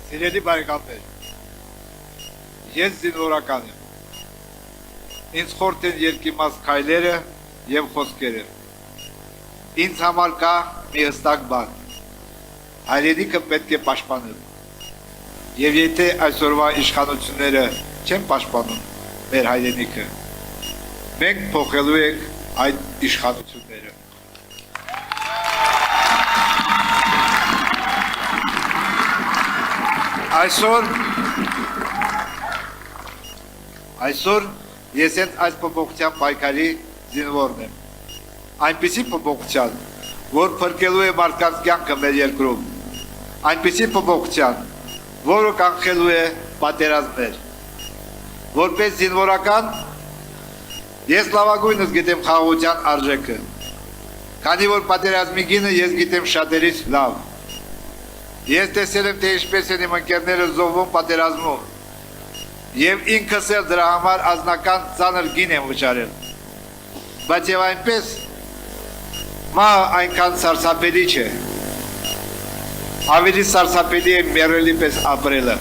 Սիրելի բարեկամներ, ես զինվորական եմ, ինձ խորտ են երկիմաց քայլերը և խոսքերը, ինձ համար կա մի հստակ բան, հայրենիքը պետք է պաշտպանել, և եթե այսօրվա իշխանությունները չեն պաշտպանում մեր հայրենիքը, մենք փոխելու ենք այդ իշխանությունները։ Այսօր ես այս փոփոխության պայքարի զինվորն եմ, այնպիսի փոփոխության, որ փրկելու է մարդկանց կյանքը մեր երկրում, այնպիսի փոփոխության, որը կանխելու է պատերազմներ, որպես զինվորական ես լավագույնս գիտեմ խաղաղության արժեքը, քանի որ պատերազմի գինը ես գիտեմ շատերից լավ, ես տեսել եմ, թե ինչպես են իմ ընկերները զոհվում պատերազմում, և ինքս էլ դրա համար անձնական ծանր գին եմ վճարել, բայց և այնպես մահը այնքան սարսափելի չէ, ավելի սարսափելի է մեռելի պես ապրելը։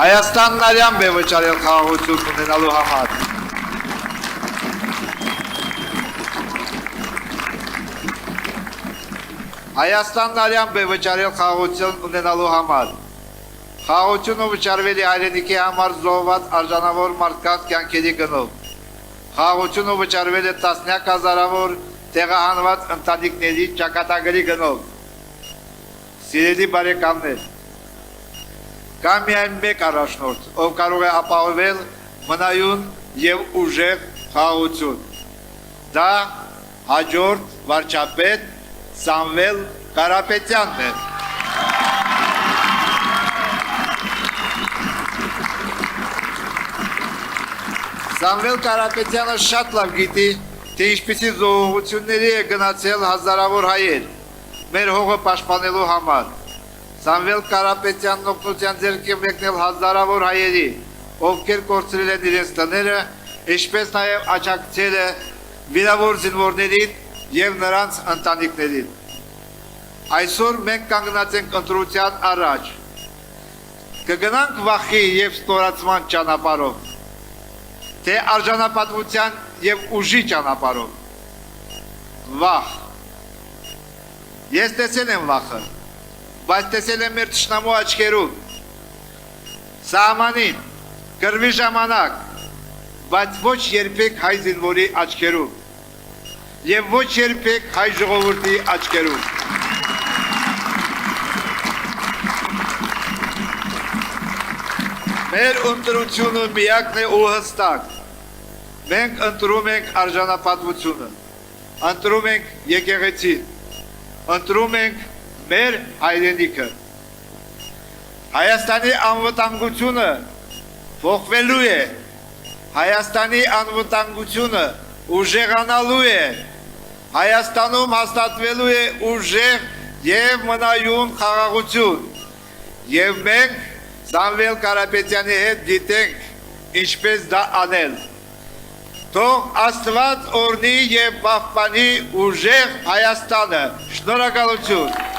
Հայաստանն արյամբ է վճարել խաղաղություն ունենալու համար։ Հայաստանն արյամբ է վճարել խաղաղություն ունենալու համար։ Խաղաղությունը վճարվել է հայրենիքի համար զոհված արժանավոր մարդկանց կյանքերի գնով։ Խաղաղությունը վճարվել է տասնյակ հազարավոր տեղահանված ընտանիքների ճակատագրի գնով։ Սիրելի բարեկամներ, կա միայն մեկ առաջնորդ, ով կարող է ապահովել մնայուն և ուժեղ խաղաղություն։ Դա հաջորդ վարչապետ Սամվել Կարապետյանն է։ Սամվել Կարապետյանը շատ լավ գիտի, թե ինչպիսի զոհողությունների է գնացել հազարավոր հայեր մեր հողը պաշտպանելու համար։ Սամվել Կարապետյանն օգնության ձեռք է մեկնել հազարավոր հայերի, ովքեր կորցրել են իրենց տները, ինչպես նաև աջակցել է վիրավոր զինվորներին և նրանց ընտանիքներին։ Այսօր մենք կանգնած ենք ընտրության առաջ։ Կգնանք վախի և ստորացման ճանապարհով, թե արժանապատվության և ուժի ճանապարհով։ Վախ։ Ես տեսել եմ վախը, բայց տեսել եմ մեր թշնամու աչքերում, սահմանին, կռվի ժամանակ, բայց ոչ երբեք հայ զինվորի աչքերում և ոչ երբեք հայ ժողովրդի աչքերում։ Մեր ընտրությունը միակն է ու հստակ։ Մենք ընտրում ենք արժանապատվությունը, ընտրում ենք եկեղեցին, ընտրում ենք մեր հայրենիքը։ Հայաստանի անվտանգությունը փոխվելու է, Հայաստանի անվտանգությունը ուժեղանալու է, Հայաստանում հաստատվելու է ուժեղ և մնայուն խաղաղություն, և մենք Սամվել Կարապետյանի հետ գիտենք ինչպես դա անել։ Թող Աստված օրհնի և պահպանի ուժեղ Հայաստանը։ Շնորհակալություն։